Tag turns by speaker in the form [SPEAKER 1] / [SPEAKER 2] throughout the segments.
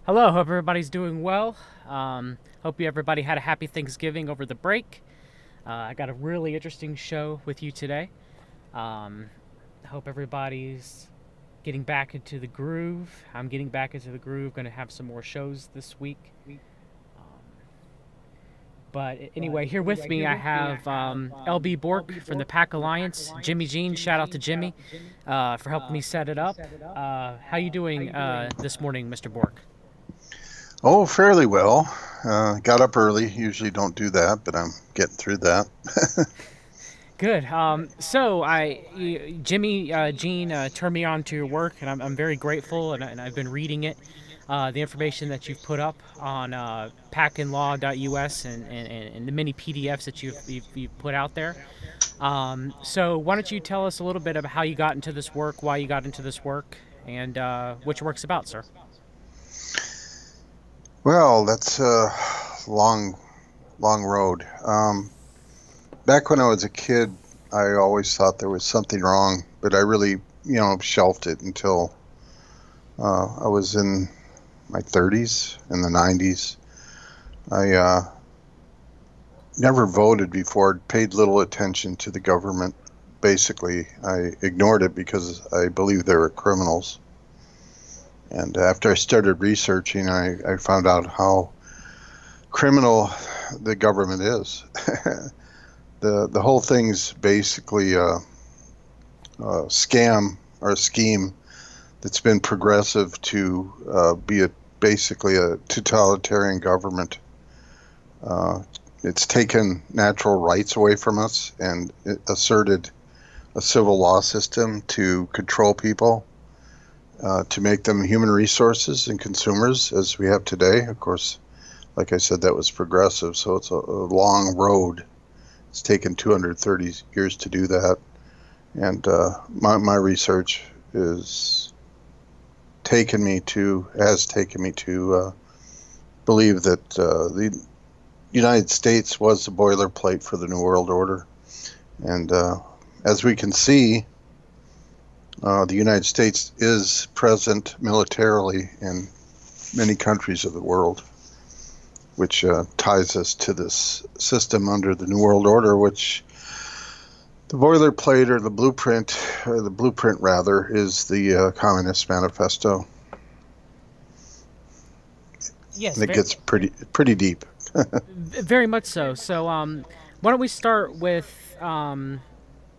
[SPEAKER 1] Hello, hope everybody's doing well. Hope everybody had a happy Thanksgiving over the break. I got a really interesting show with you today. Um, Hope everybody's getting back into the groove. I'm getting back into the groove. Going to have some more shows this week. Um, but anyway, here with me I have LB Bork from the Pack Alliance. Jimmy Jean, shout out to Jimmy for helping me set it up. How you doing this morning, Mr. Bork?
[SPEAKER 2] Oh, fairly well. Got up early. Usually don't do that, but I'm getting through that.
[SPEAKER 1] Good. Jimmy, Gene, turned me on to your work, and I'm very grateful, and I've been reading it, the information that you've put up on packinlaw.us and the many PDFs that you've put out there. So why don't you tell us a little bit about how you got into this work, why you got into this work, and what your work's about, sir?
[SPEAKER 2] Well, that's a long, long road. Back when I was a kid, I always thought there was something wrong, but I really, shelved it until I was in my 30s, in the 90s. I never voted before, paid little attention to the government. Basically, I ignored it because I believed they were criminals. And after I started researching, I found out how criminal the government is. The whole thing's basically a scam or a scheme that's been progressive to be basically a totalitarian government. Uh, it's taken natural rights away from us and it asserted a civil law system to control people, to make them human resources and consumers as we have today. Of course, like I said, that was progressive, so it's a long road. It's taken 230 years to do that, and my research is has taken me to believe that the United States was the boilerplate for the New World Order, and as we can see, the United States is present militarily in many countries of the world, which ties us to this system under the New World Order, which the boilerplate or the blueprint rather, is the Communist Manifesto.
[SPEAKER 1] Yes,
[SPEAKER 2] And it gets pretty deep.
[SPEAKER 1] very much so. Why don't we start with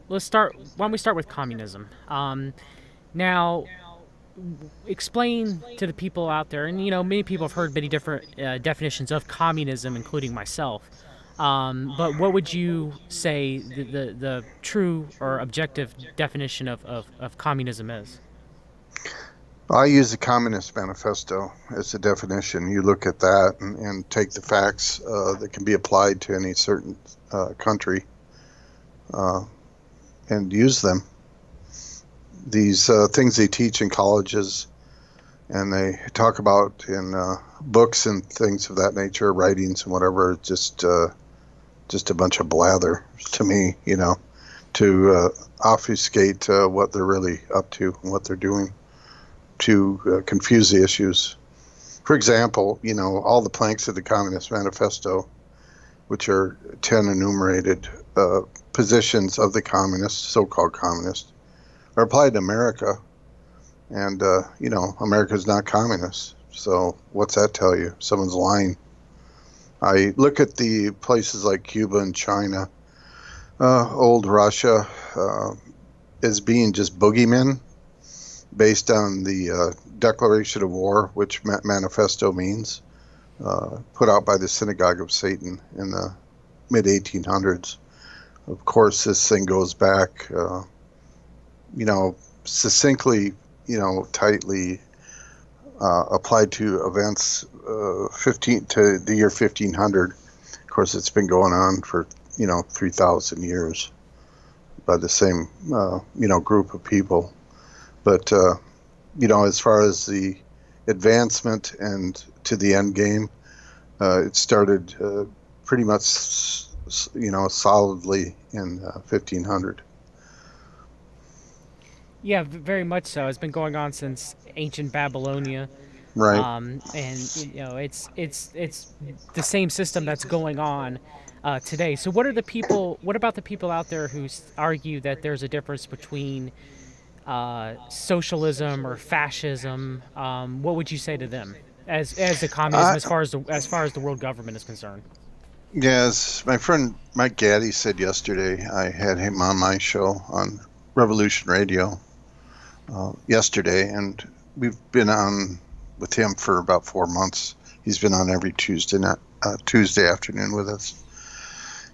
[SPEAKER 1] let's start. Why don't we start with communism? Now, explain to the people out there, and many people have heard many different definitions of communism, including myself. But what would you say the true or objective definition of communism is?
[SPEAKER 2] I use the Communist Manifesto as a definition. You look at that and take the facts that can be applied to any certain country uh, and use them. These things they teach in colleges and they talk about in books and things of that nature, writings and whatever, just a bunch of blather to me, to obfuscate what they're really up to and what they're doing to confuse the issues. For example, all the planks of the Communist Manifesto, which are 10 enumerated positions of the communists, so-called communists, are applied to America. And, America's not communist. So what's that tell you? Someone's lying. I look at the places like Cuba and China, old Russia, as being just boogeymen based on the Declaration of War, which manifesto means, put out by the Synagogue of Satan in the mid 1800s. Of course, this thing goes back, succinctly, tightly applied to events 15 to the year 1500. Of course, it's been going on for 3,000 years by the same group of people. But as far as the advancement and to the end game, it started pretty much solidly in 1500.
[SPEAKER 1] Yeah, very much so. It's been going on since ancient Babylonia.
[SPEAKER 2] Right.
[SPEAKER 1] And it's the same system that's going on today. So what are the people? What about the people out there who argue that there's a difference between socialism or fascism? What would you say to them as a communism,
[SPEAKER 2] I,
[SPEAKER 1] as far as the world government is concerned?
[SPEAKER 2] yes, my friend Mike Gaddy said yesterday, I had him on my show on Revolution Radio yesterday, and we've been on with him for about 4 months. He's been on every Tuesday afternoon with us.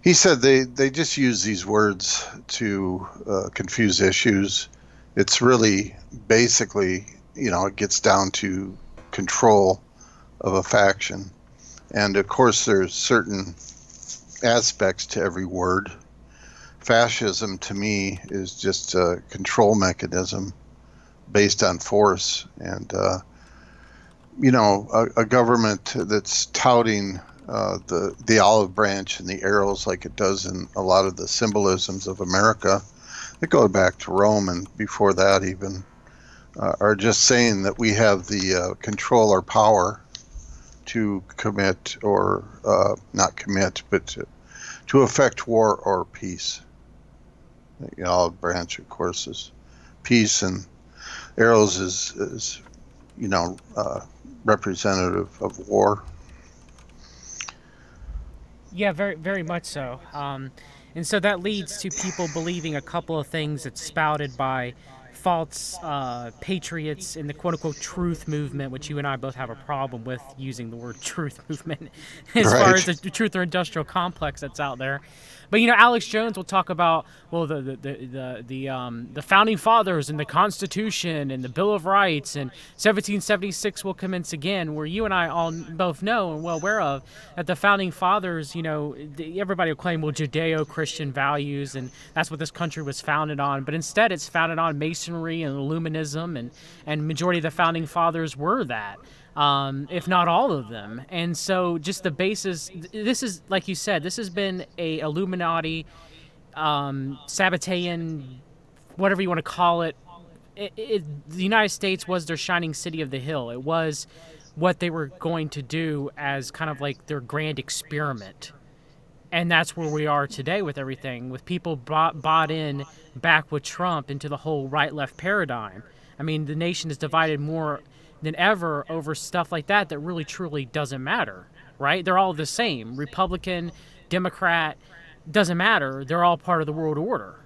[SPEAKER 2] He said they just use these words to confuse issues. It's really basically, it gets down to control of a faction. And of course, there's certain aspects to every word. Fascism, to me, is just a control mechanism based on force. And, a government that's touting the olive branch and the arrows like it does in a lot of the symbolisms of America that go back to Rome and before that even, are just saying that we have the control or power to commit or not commit, but to affect war or peace. The olive branch, of course, is peace, and arrows is representative of war.
[SPEAKER 1] Yeah, very, very much so. And so that leads to people believing a couple of things that's spouted by false patriots in the quote unquote truth movement, which you and I both have a problem with using the word truth movement as far as
[SPEAKER 2] Right.
[SPEAKER 1] the truth or industrial complex that's out there. But Alex Jones will talk about the founding fathers and the Constitution and the Bill of Rights and 1776 will commence again, where you and I all both know and well aware of that the founding fathers, everybody will claim Judeo-Christian values and that's what this country was founded on, but instead it's founded on Masonry and Illuminism, and majority of the founding fathers were that. If not all of them. And so just the basis, this is, like you said, this has been a Illuminati, Sabbatean, whatever you want to call it. The United States was their shining city of the hill. It was what they were going to do as kind of like their grand experiment. And that's where we are today with everything, with people bought in back with Trump into the whole right-left paradigm. I mean, the nation is divided more than ever over stuff like that really truly doesn't matter, right? They're all the same. Republican, Democrat, doesn't matter. They're all part of the world order.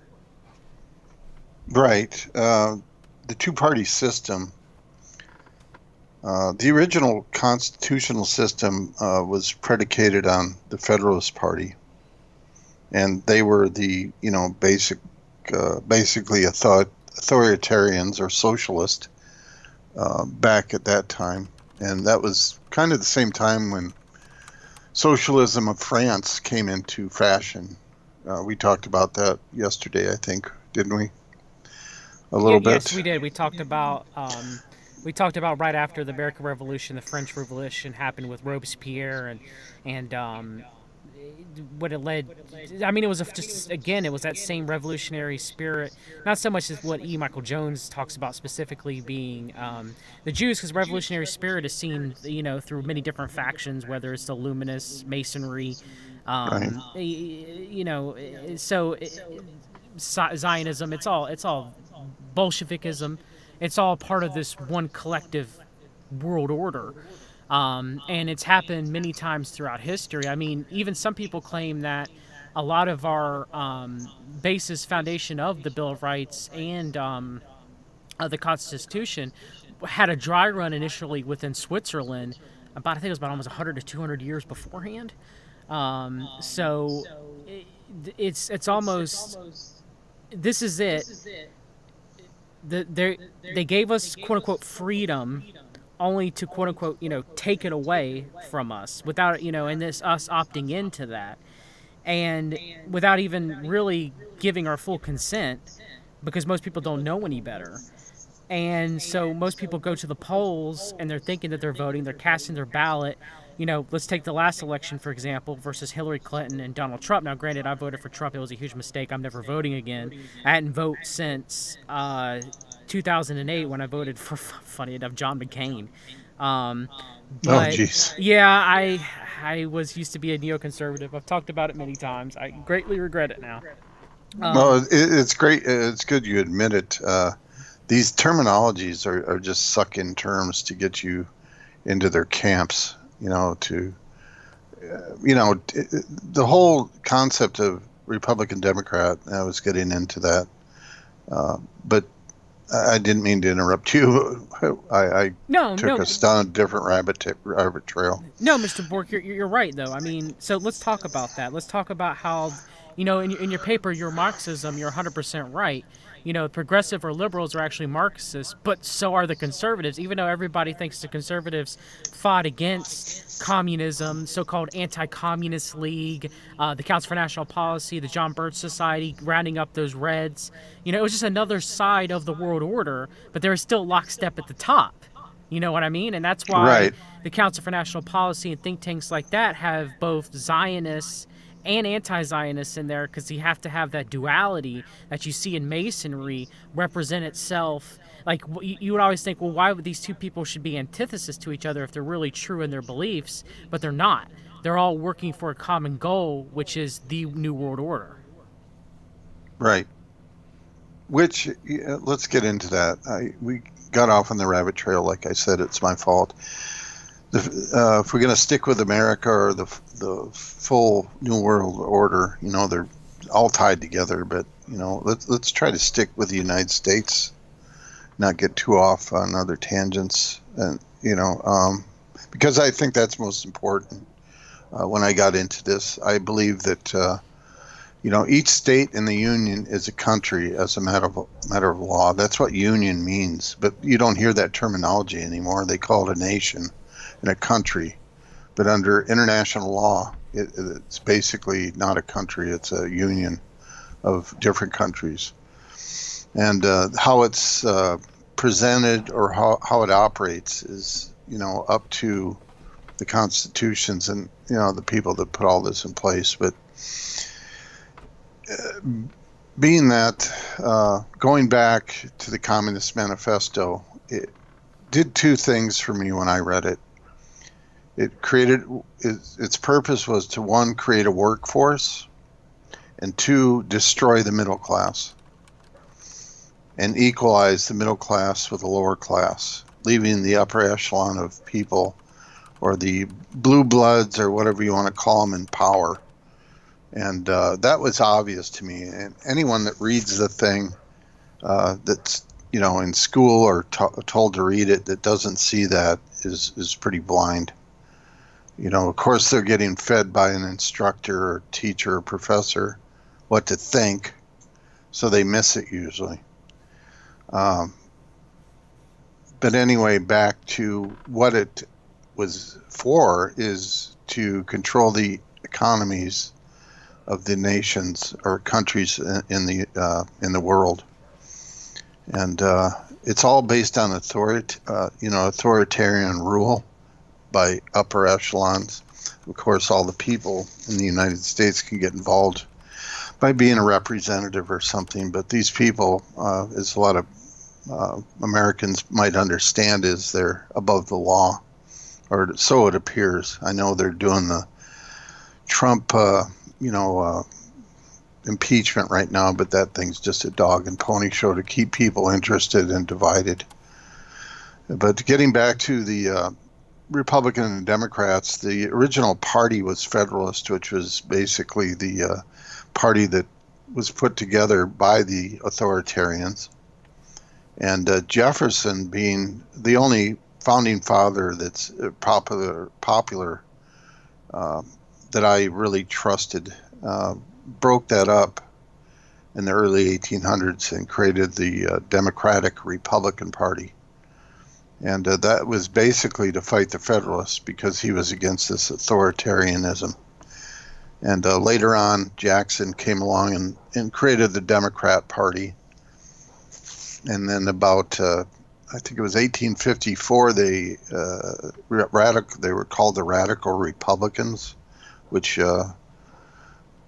[SPEAKER 2] Right. The two-party system, the original constitutional system was predicated on the Federalist Party, and they were the basically authoritarians or socialist back at that time, and that was kind of the same time when socialism of France came into fashion. We talked about that yesterday, I think, didn't we? A
[SPEAKER 1] Yeah,
[SPEAKER 2] little
[SPEAKER 1] yes,
[SPEAKER 2] bit.
[SPEAKER 1] we did. We talked about right after the American Revolution, the French Revolution happened with Robespierre, and what it led. I mean, it was just again, it was that same revolutionary spirit. Not so much as what E. Michael Jones talks about specifically being the Jews, because revolutionary spirit is seen, through many different factions, whether it's the Luminous Masonry,
[SPEAKER 2] Right.
[SPEAKER 1] so Zionism. It's all Bolshevikism. It's all part of this one collective world order. And it's happened many times throughout history. I mean, even some people claim that a lot of our foundation of the Bill of Rights and the Constitution had a dry run initially within Switzerland. I think it was about almost 100 to 200 years beforehand. So it's almost, this is it. They gave us quote unquote freedom only to quote unquote take it away from us without and this us opting into that, and without even really giving our full consent, because most people don't know any better. And so most people go to the polls and they're thinking that they're voting, they're casting their ballot. Let's take the last election, for example, versus Hillary Clinton and Donald Trump. Now, granted, I voted for Trump. It was a huge mistake. I'm never voting again. I hadn't voted since 2008 when I voted for, funny enough, John McCain. Um,
[SPEAKER 2] Oh,
[SPEAKER 1] but
[SPEAKER 2] geez.
[SPEAKER 1] yeah, I was used to be a neoconservative. I've talked about it many times. I greatly regret it now. Um,
[SPEAKER 2] Well, it's great. It's good you admit it. These terminologies are just suck-in terms to get you into their camps. The whole concept of Republican Democrat. I was getting into that, but I didn't mean to interrupt you. I
[SPEAKER 1] no,
[SPEAKER 2] took
[SPEAKER 1] no,
[SPEAKER 2] us down a different rabbit trail.
[SPEAKER 1] No, Mr. Bork, you're right though. I mean, so let's talk about that. Let's talk about how, in your paper, your Marxism, you're 100% right. Progressive or liberals are actually Marxists, but so are the conservatives. Even though everybody thinks the conservatives fought against communism, so-called anti-communist league, the Council for National Policy, the John Birch Society, rounding up those Reds. It was just another side of the world order, but they were still lockstep at the top. You know what I mean? And that's why
[SPEAKER 2] Right.
[SPEAKER 1] the Council for National Policy and think tanks like that have both Zionists and anti-Zionists in there, because you have to have that duality that you see in Masonry represent itself. Like, you would always think, well, why would these two people should be antithesis to each other if they're really true in their beliefs? But they're not. They're all working for a common goal, which is the New World Order.
[SPEAKER 2] Right. Which let's get into that. We got off on the rabbit trail. Like I said, it's my fault. If we're going to stick with America or the full New World Order, they're all tied together. But let's try to stick with the United States, not get too off on other tangents, and because I think that's most important. When I got into this, I believe that each state in the union is a country as a matter of law. That's what union means. But you don't hear that terminology anymore. They call it a nation and a country. But under international law, it's basically not a country. It's a union of different countries. And how it's presented or how it operates is, up to the constitutions and, the people that put all this in place. But being that, going back to the Communist Manifesto, it did two things for me when I read it. Its purpose was to, one, create a workforce, and two, destroy the middle class and equalize the middle class with the lower class, leaving the upper echelon of people, or the blue bloods or whatever you want to call them, in power. And that was obvious to me. And anyone that reads the thing that's in school or told to read it, that doesn't see that is pretty blind. Of course, they're getting fed by an instructor or teacher or professor what to think, so they miss it usually. But anyway, back to what it was for, is to control the economies of the nations or countries in the world, and it's all based on authoritarian rule by upper echelons. Of course, all the people in the United States can get involved by being a representative or something, but these people, as a lot of Americans might understand, is they're above the law, or so it appears. I know they're doing the Trump impeachment right now, but that thing's just a dog and pony show to keep people interested and divided. But getting back to the Republican and Democrats, the original party was Federalist, which was basically the party that was put together by the authoritarians. And Jefferson, being the only founding father that's popular that I really trusted, broke that up in the early 1800s and created the Democratic Republican Party. And that was basically to fight the Federalists, because he was against this authoritarianism. And later on, Jackson came along and created the Democrat Party. And then about, I think it was 1854, they were called the Radical Republicans, which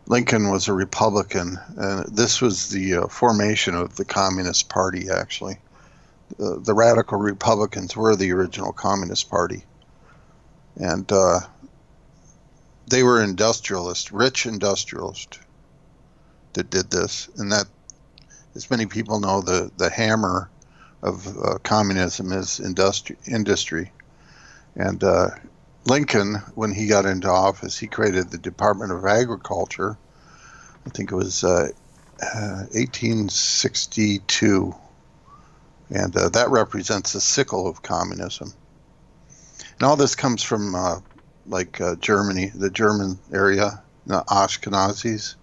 [SPEAKER 2] Lincoln was a Republican. And this was the formation of the Communist Party, actually. the radical Republicans were the original Communist Party, and they were industrialists, rich industrialists that did this. And that, as many people know, the hammer of communism is industry. And Lincoln, when he got into office, he created the Department of Agriculture. I think it was 1862. And that represents the sickle of communism. And all this comes from Germany, the German area, the Ashkenazis.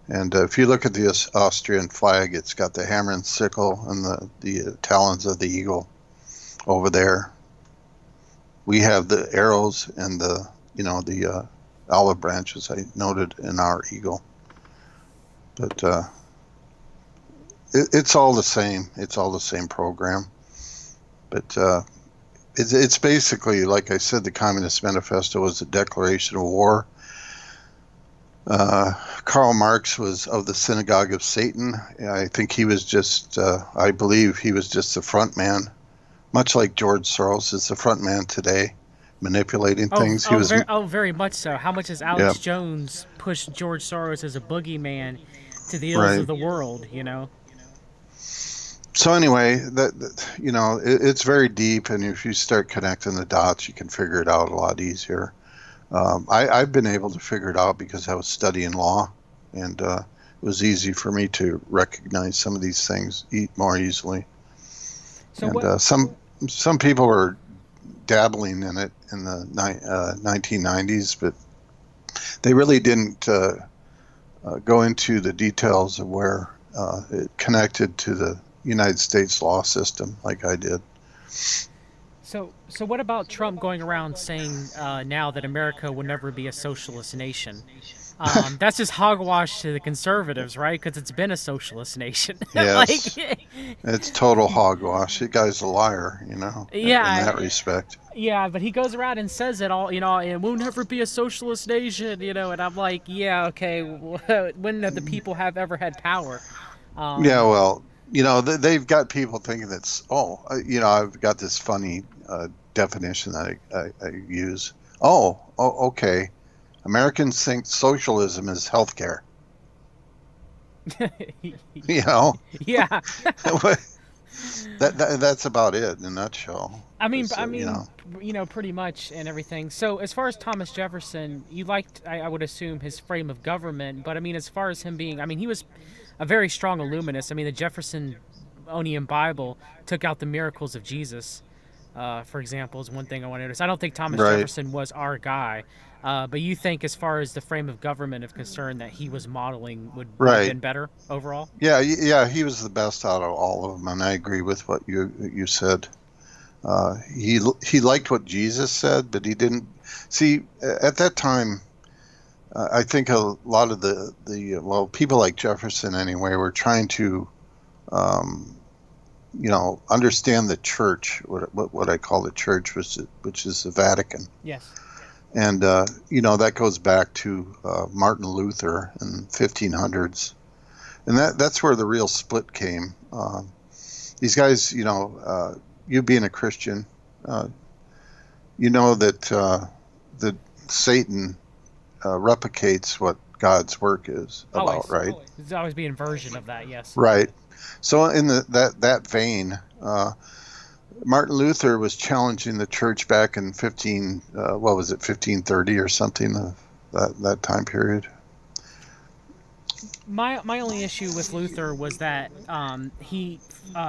[SPEAKER 2] And if you look at the Austrian flag, it's got the hammer and sickle and the talons of the eagle over there. We have the arrows and the olive branches, I noted, in our eagle. But it's all the same. It's all the same program. But it's basically, like I said, the Communist Manifesto was a declaration of war. Karl Marx was of the Synagogue of Satan. I think he was just, I believe he was just the front man, much like George Soros is the front man today, manipulating things.
[SPEAKER 1] Very much so. How much has Alex Jones pushed George Soros as a boogeyman to the ills of the world, you know?
[SPEAKER 2] So anyway, it's very deep, and if you start connecting the dots, you can figure it out a lot easier. I've been able to figure it out because I was studying law, and it was easy for me to recognize some of these things more easily. So and some people were dabbling in it in the 1990s, but they really didn't go into the details of where it connected to the United States law system like I did.
[SPEAKER 1] So what about Trump going around saying now that America will never be a socialist nation? That's just hogwash to the conservatives, right? Because it's been a socialist nation.
[SPEAKER 2] Yes, it's total hogwash. The guy's a liar, in that respect.
[SPEAKER 1] Yeah, but he goes around and says it all, and we'll never be a socialist nation, and I'm like, yeah, okay, when have the people have ever had power?
[SPEAKER 2] Yeah, well, they've got people thinking that's, I've got this funny definition that I use. Okay. Americans think socialism is healthcare.
[SPEAKER 1] Yeah.
[SPEAKER 2] That's about it in a nutshell.
[SPEAKER 1] I mean, pretty much and everything. So as far as Thomas Jefferson, you liked, I would assume, his frame of government, but I mean, as far as him being, he was a very strong illuminist. The Jeffersonian Bible took out the miracles of Jesus, for example, is one thing I want to notice. I don't think Thomas Jefferson was our guy, but you think as far as the frame of government of concern that he was modeling would have been better overall?
[SPEAKER 2] Yeah, he was the best out of all of them, and I agree with what you said. He liked what Jesus said, but he didn't see at that time. I think a lot of the people like Jefferson anyway were trying to understand the church, what I call the church, which is the Vatican.
[SPEAKER 1] Yes.
[SPEAKER 2] And that goes back to Martin Luther in 1500s, and that's where the real split came. These guys, you being a Christian, that Satan replicates what God's work is about, right?
[SPEAKER 1] There's always be an inversion of that, yes.
[SPEAKER 2] Right. So in that vein, Martin Luther was challenging the church back in 1530 or something, that time period.
[SPEAKER 1] My only issue with Luther was that he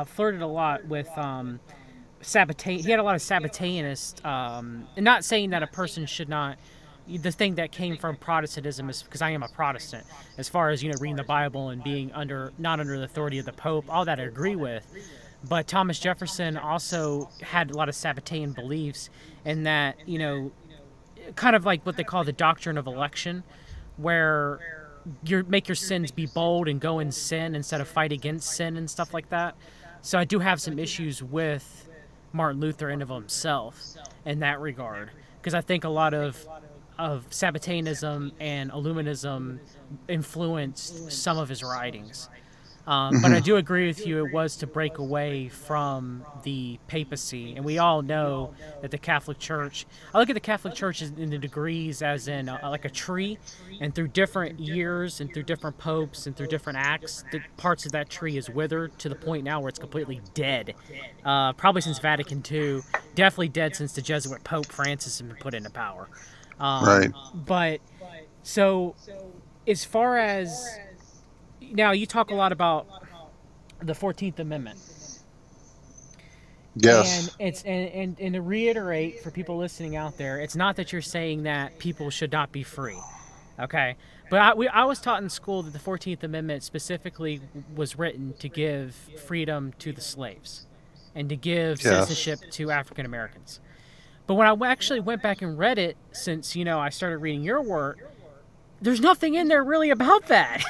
[SPEAKER 1] flirted a lot with Sabbatean. He had a lot of Sabbateanist, and not saying that a person should not. The thing that came from Protestantism is because I am a Protestant. As far as reading the Bible and being not under the authority of the Pope, all that I agree with. But Thomas Jefferson also had a lot of Sabbatean beliefs in that, kind of like what they call the doctrine of election, where you make your sins be bold and go in sin instead of fight against sin and stuff like that. So I do have some issues with Martin Luther and of himself in that regard, because I think a lot of Sabbateanism and Illuminism influenced some of his writings. But I do agree with you. It was to break away from the papacy, and we all know that the Catholic Church. I look at the Catholic Church in the degrees as in like a tree, and through different years, and through different popes, and through different acts, the parts of that tree is withered to the point now where it's completely dead. Probably since Vatican II, definitely dead since the Jesuit Pope Francis has been put into power.
[SPEAKER 2] Right.
[SPEAKER 1] But so as far as now, you talk a lot about the 14th Amendment. And
[SPEAKER 2] Yes.
[SPEAKER 1] it's and to reiterate for people listening out there, it's not that you're saying that people should not be free, okay? But I was taught in school that the 14th Amendment specifically was written to give freedom to the slaves and to give
[SPEAKER 2] Yes.
[SPEAKER 1] citizenship to African Americans. But when I actually went back and read it, since I started reading your work, there's nothing in there really about that.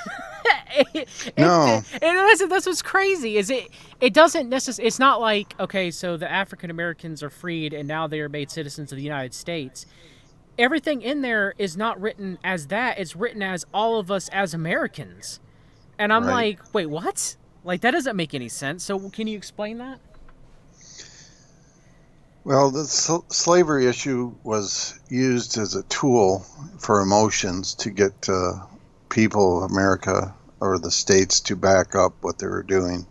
[SPEAKER 2] No.
[SPEAKER 1] And that's what's crazy is it doesn't necessarily, it's not like, okay, so the African Americans are freed and now they are made citizens of the United States. Everything in there is not written as that. It's written as all of us as Americans. And I'm
[SPEAKER 2] Right.
[SPEAKER 1] like, wait, what? Like, that doesn't make any sense. So can you explain that?
[SPEAKER 2] Well, the slavery issue was used as a tool for emotions to get people of America or the states to back up what they were doing.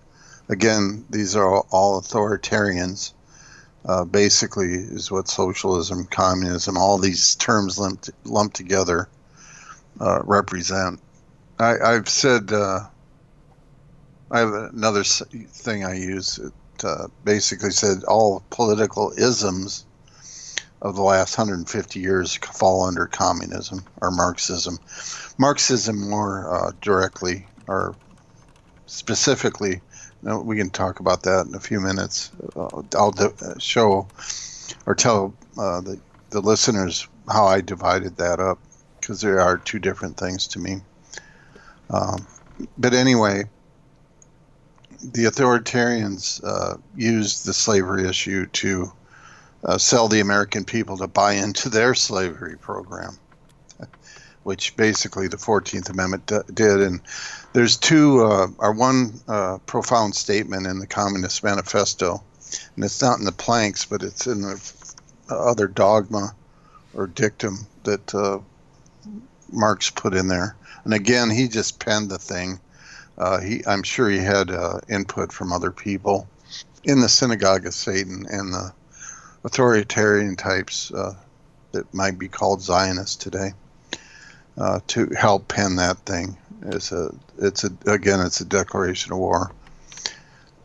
[SPEAKER 2] Again, these are all authoritarians. Basically, is what socialism, communism, all these terms lumped together represent. I've said I have another thing I use. It basically said all political isms of the last 150 years fall under communism or Marxism. Marxism more directly or specifically. We can talk about that in a few minutes. I'll show or tell the listeners how I divided that up because there are two different things to me. But anyway, the authoritarians used the slavery issue to sell the American people to buy into their slavery program, which basically the 14th Amendment did. And there's one profound statement in the Communist Manifesto, and it's not in the planks, but it's in the other dogma or dictum that Marx put in there. And again, he just penned the thing. I'm sure he had input from other people in the synagogue of Satan and the authoritarian types that might be called Zionists today to help pen that thing. It's a declaration of war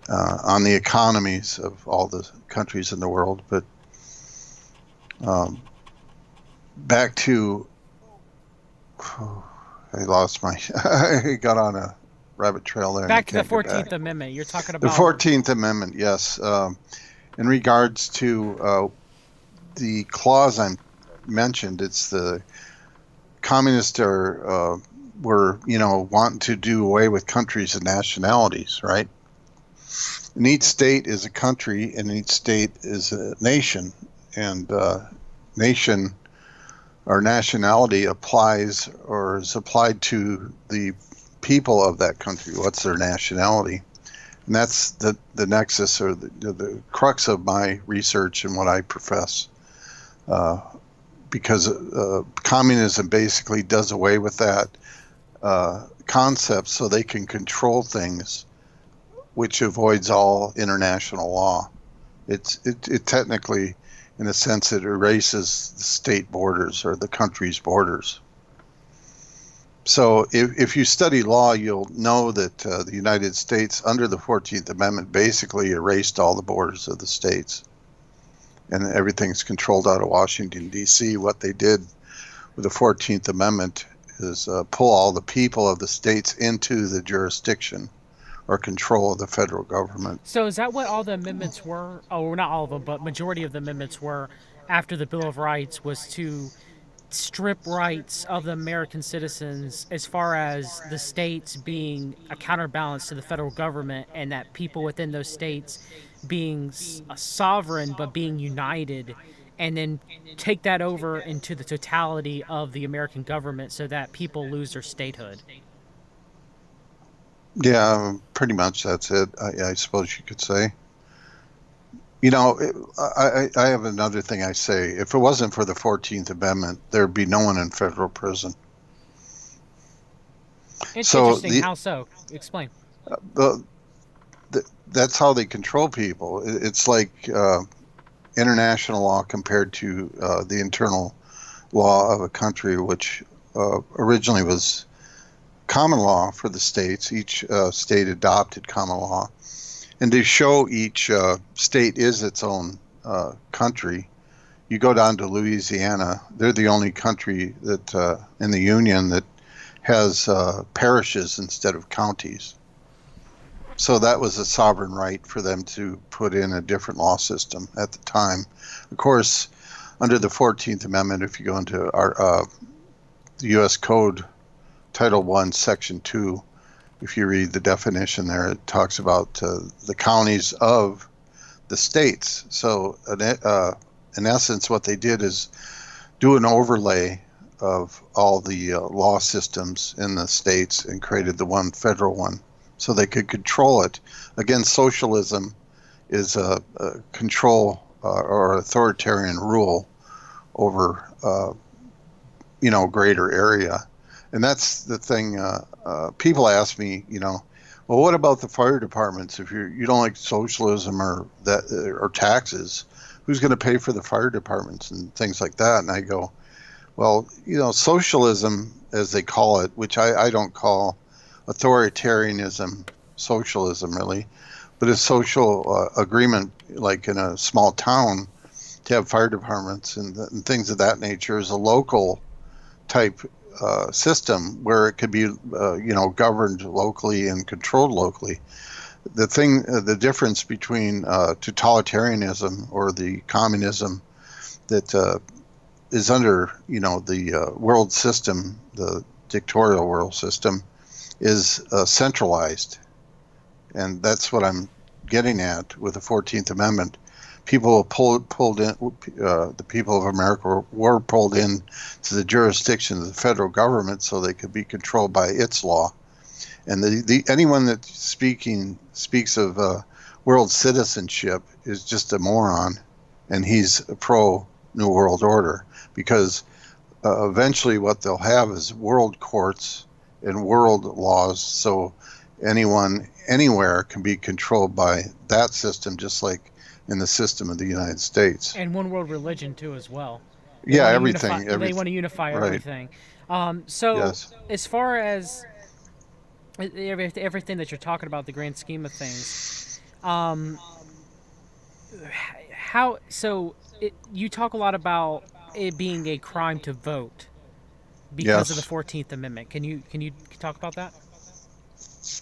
[SPEAKER 2] on the economies of all the countries in the world. But back to, I lost my, I got on a rabbit trail there and I
[SPEAKER 1] Back to the
[SPEAKER 2] can't get back.
[SPEAKER 1] 14th Amendment. You're talking
[SPEAKER 2] The
[SPEAKER 1] about
[SPEAKER 2] 14th Amendment, yes. In regards to the clause I mentioned, it's the communists were wanting to do away with countries and nationalities, right? And each state is a country, and each state is a nation, and nation or nationality applies or is applied to the people of that country. What's their nationality? And that's the nexus or the crux of my research and what I profess. Because communism basically does away with that concept so they can control things, which avoids all international law. It technically, in a sense, it erases the state borders or the country's borders. So if you study law, you'll know that the United States, under the 14th Amendment, basically erased all the borders of the states. And everything's controlled out of Washington, D.C. What they did with the 14th Amendment is pull all the people of the states into the jurisdiction or control of the federal government.
[SPEAKER 1] So is that what all the amendments were? Oh, not all of them, but majority of the amendments were after the Bill of Rights was to strip rights of the American citizens as far as the states being a counterbalance to the federal government and that people within those states being a sovereign but being united and then take that over into the totality of the American government so that people lose their statehood.
[SPEAKER 2] Yeah, pretty much that's it. I suppose you could say. I have another thing I say. If it wasn't for the 14th Amendment, there'd be no one in federal prison. So
[SPEAKER 1] Interesting. How so? Explain.
[SPEAKER 2] the, that's how they control people. It's like international law compared to the internal law of a country, which originally was common law for the states. Each state adopted common law. And to show each state is its own country, you go down to Louisiana. They're the only country that in the Union that has parishes instead of counties. So that was a sovereign right for them to put in a different law system at the time. Of course, under the 14th Amendment, if you go into our the U.S. Code, Title I, Section 2, if you read the definition there, it talks about the counties of the states. So in essence, what they did is do an overlay of all the law systems in the states and created the one federal one so they could control it. Again, socialism is a control or authoritarian rule over greater area. And that's the thing. People ask me, well, what about the fire departments? If you don't like socialism or taxes, who's going to pay for the fire departments and things like that? And I go, well, socialism, as they call it, which I don't call authoritarianism socialism really, but a social agreement, like in a small town, to have fire departments and things of that nature, is a local type system where it could be, governed locally and controlled locally. The difference between totalitarianism or the communism that is under, the world system, the dictatorial world system, is centralized, and that's what I'm getting at with the 14th Amendment. People pulled in. The people of America were pulled in to the jurisdiction of the federal government so they could be controlled by its law. And anyone that speaks of world citizenship is just a moron, and he's pro New World Order, because eventually what they'll have is world courts and world laws. So anyone anywhere can be controlled by that system, just like in the system of the United States.
[SPEAKER 1] And one world religion too, as well.
[SPEAKER 2] Yeah, everything.
[SPEAKER 1] They want to unify
[SPEAKER 2] Right.
[SPEAKER 1] everything. So
[SPEAKER 2] Yes.
[SPEAKER 1] as far as everything that you're talking about, the grand scheme of things, you talk a lot about it being a crime to vote because of the
[SPEAKER 2] Yes.
[SPEAKER 1] 14th Amendment. Can you talk about that?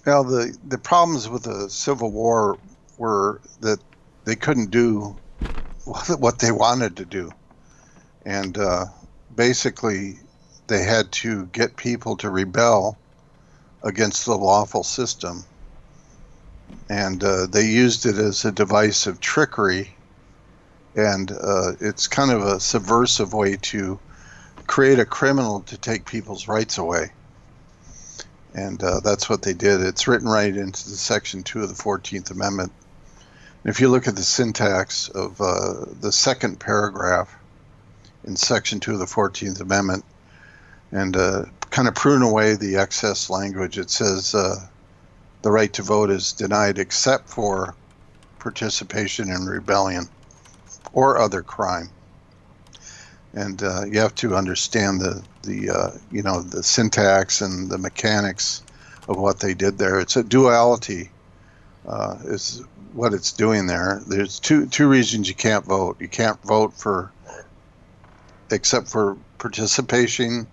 [SPEAKER 2] Well, the problems with the Civil War were that they couldn't do what they wanted to do, and basically they had to get people to rebel against the lawful system, and they used it as a device of trickery, and it's kind of a subversive way to create a criminal to take people's rights away. And that's what they did. It's written right into the Section 2 of the 14th Amendment. And if you look at the syntax of the second paragraph in Section 2 of the 14th Amendment, and kind of prune away the excess language, it says the right to vote is denied except for participation in rebellion or other crime. And you have to understand the syntax and the mechanics of what they did there. It's a duality, is what it's doing there. There's two reasons you can't vote. You can't vote except for participating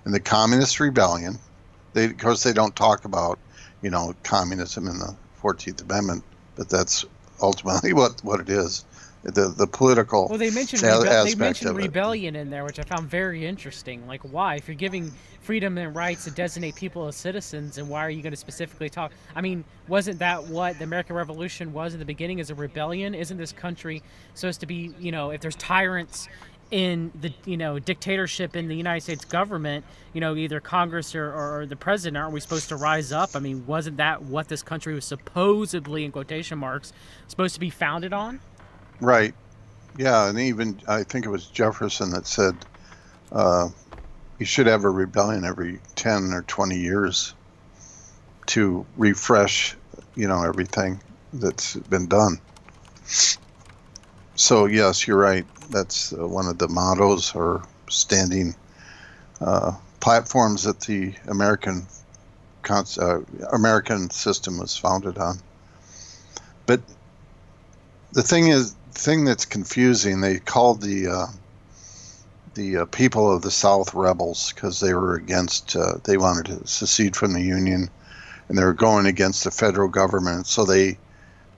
[SPEAKER 2] in the communist rebellion. Of course, they don't talk about communism in the 14th Amendment, but that's ultimately what it is. The political aspect of it.
[SPEAKER 1] Rebellion in there, which I found very interesting. Like, why? If you're giving freedom and rights to designate people as citizens, and why are you going to specifically talk? I mean, wasn't that what the American Revolution was in the beginning, as a rebellion? Isn't this country supposed to be, if there's tyrants in the dictatorship in the United States government, either Congress or the president, aren't we supposed to rise up? I mean, wasn't that what this country was supposedly, in quotation marks, supposed to be founded on?
[SPEAKER 2] Right. Yeah, and even I think it was Jefferson that said uh, you should have a rebellion every 10 or 20 years to refresh, everything that's been done. So yes, you're right. That's one of the mottos or standing platforms that the American system was founded on. But the thing that's confusing, they called the people of the South rebels because they were against. They wanted to secede from the Union, and they were going against the federal government. So they,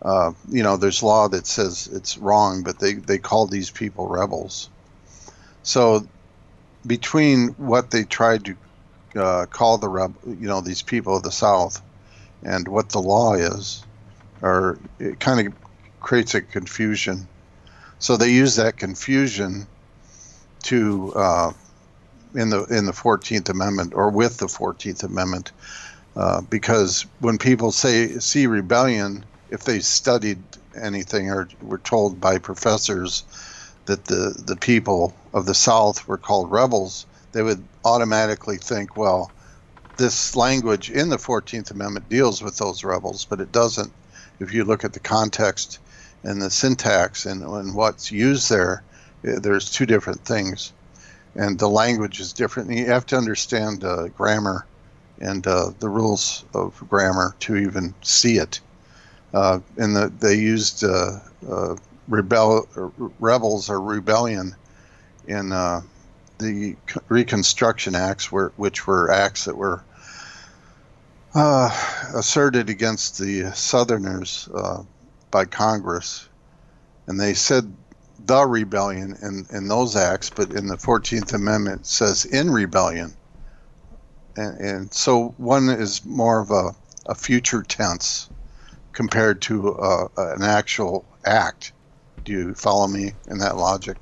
[SPEAKER 2] there's law that says it's wrong, but they called these people rebels. So between what they tried to call these people of the South, and what the law is, or it kind of creates a confusion. So they use that confusion to in the 14th Amendment, or with the 14th Amendment, because when people see rebellion, if they studied anything or were told by professors that the people of the South were called rebels, they would automatically think, well, this language in the 14th Amendment deals with those rebels, but it doesn't. If you look at the context and the syntax and what's used there, there's two different things. And the language is different. And you have to understand grammar and the rules of grammar to even see it. They used rebels or rebellion in the Reconstruction Acts, which were acts that were asserted against the Southerners by Congress, and they said the rebellion in those acts, but in the 14th Amendment it says in rebellion, and so one is more of a future tense compared to an actual act. Do you follow me in that logic?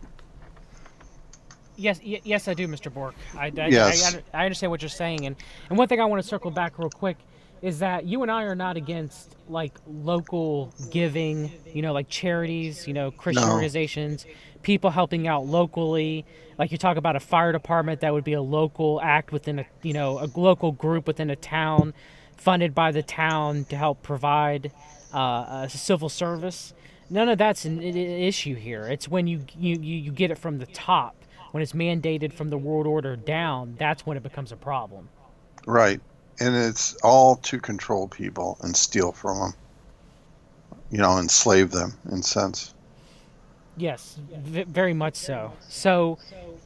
[SPEAKER 1] Yes, I do, Mr. Bork.
[SPEAKER 2] Yes.
[SPEAKER 1] I understand what you're saying, and one thing I want to circle back real quick is that you and I are not against like local giving, like charities, Christian
[SPEAKER 2] No.
[SPEAKER 1] organizations, people helping out locally. Like you talk about a fire department, that would be a local act within a local group within a town, funded by the town to help provide a civil service. None of that's an issue here. It's when you get it from the top, when it's mandated from the world order down. That's when it becomes a problem.
[SPEAKER 2] Right. And it's all to control people and steal from them, enslave them in a sense.
[SPEAKER 1] Yes, very much so. So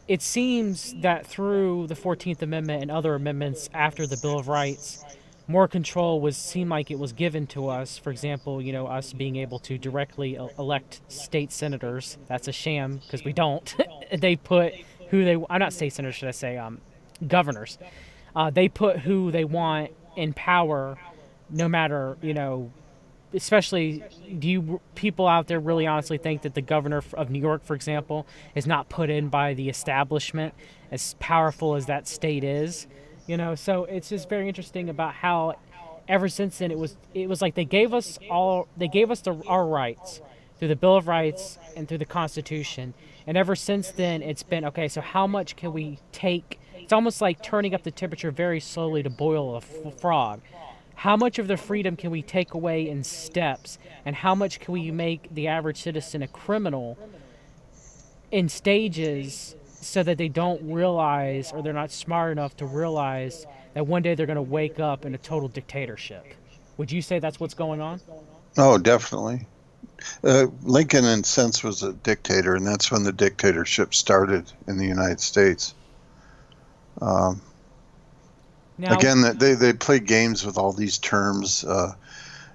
[SPEAKER 1] it seems that through the 14th Amendment and other amendments after the Bill of Rights, more control seemed like it was given to us. For example, us being able to directly elect state senators. That's a sham because we don't. They put I'm not state senators, should I say, governors. They put who they want in power, no matter, especially, do you people out there really honestly think that the governor of New York, for example, is not put in by the establishment, as powerful as that state is? So it's just very interesting about how ever since then it was like they gave us our rights through the Bill of Rights and through the Constitution, and ever since then it's been okay. So how much can we take? It's almost like turning up the temperature very slowly to boil a frog. How much of the freedom can we take away in steps, and how much can we make the average citizen a criminal in stages, so that they don't realize, or they're not smart enough to realize, that one day they're going to wake up in a total dictatorship? Would you say that's what's going on?
[SPEAKER 2] Oh, definitely. Lincoln, in a sense, was a dictator, and that's when the dictatorship started in the United States. Um,
[SPEAKER 1] Now,
[SPEAKER 2] Again, they play games with all these terms.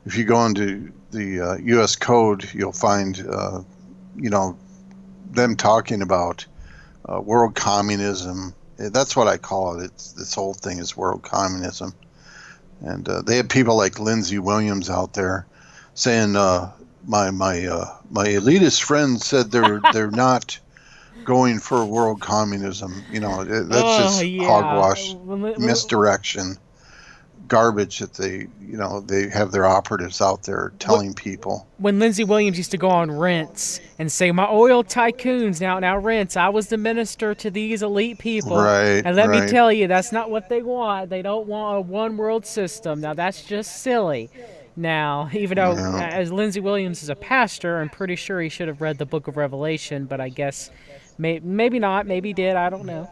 [SPEAKER 2] If you go into the U.S. Code, you'll find, them talking about world communism. That's what I call it. This whole thing is world communism. And they have people like Lindsey Williams out there saying, my elitist friend said they're not going for world communism. That's
[SPEAKER 1] Oh
[SPEAKER 2] just
[SPEAKER 1] yeah.
[SPEAKER 2] hogwash, misdirection, garbage that they have their operatives out there telling people.
[SPEAKER 1] When Lindsey Williams used to go on Rents and say, "My oil tycoons now Rents, I was the minister to these elite people,
[SPEAKER 2] Right,
[SPEAKER 1] and let me
[SPEAKER 2] right.
[SPEAKER 1] tell you, that's not what they want. They don't want a one world system. Now that's just silly." Now, even though
[SPEAKER 2] Yeah.
[SPEAKER 1] as Lindsey Williams is a pastor, I'm pretty sure he should have read the Book of Revelation, but I guess maybe not, maybe he did. I don't know.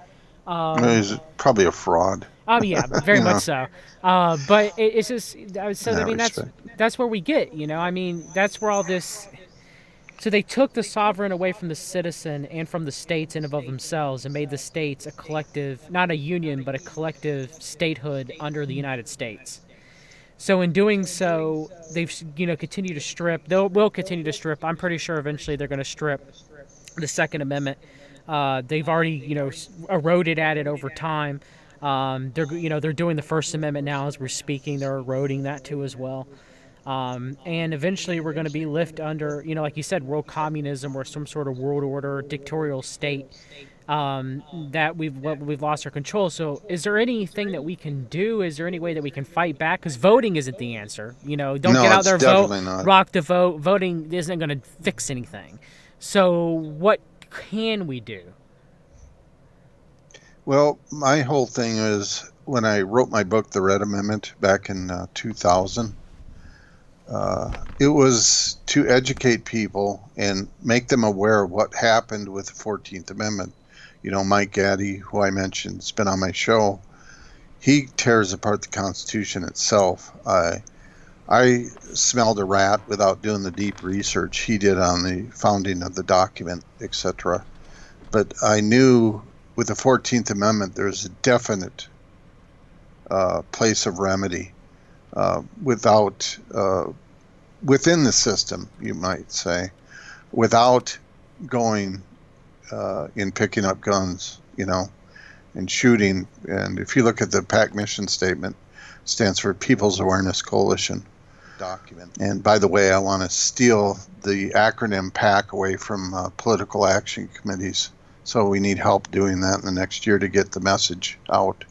[SPEAKER 2] He's probably a fraud.
[SPEAKER 1] Yeah, very
[SPEAKER 2] you
[SPEAKER 1] much
[SPEAKER 2] know,
[SPEAKER 1] so. But it's just
[SPEAKER 2] in
[SPEAKER 1] so. I
[SPEAKER 2] that
[SPEAKER 1] mean,
[SPEAKER 2] respect.
[SPEAKER 1] that's where we get. I mean, that's where all this. So they took the sovereign away from the citizen and from the states and above themselves, and made the states a collective, not a union, but a collective statehood under the United States. So in doing so, they've continued to strip. Will continue to strip. I'm pretty sure eventually they're going to strip the Second Amendment. They've already eroded at it over time. They're doing the First Amendment now as we're speaking. They're eroding that too as well. And eventually we're going to be left under, like you said, world communism or some sort of world order, dictatorial state, that we've lost our control. So, is there anything that we can do? Is there any way that we can fight back? Because voting isn't the answer. Don't get
[SPEAKER 2] No,
[SPEAKER 1] out
[SPEAKER 2] it's
[SPEAKER 1] there, vote,
[SPEAKER 2] definitely not.
[SPEAKER 1] rock the vote. Voting isn't going to fix anything. So, what can we do?
[SPEAKER 2] Well, my whole thing is when I wrote my book, The Red Amendment, back in 2000, it was to educate people and make them aware of what happened with the 14th Amendment. Mike Gaddy, who I mentioned, has been on my show. He tears apart the Constitution itself. I smelled a rat without doing the deep research he did on the founding of the document, etc. But I knew with the 14th Amendment, there's a definite place of remedy without within the system, you might say, without going in picking up guns, and shooting. And if you look at the PAC mission statement, it stands for People's Awareness Coalition document. And by the way, I want to steal the acronym PAC away from political action committees. So we need help doing that in the next year to get the message out,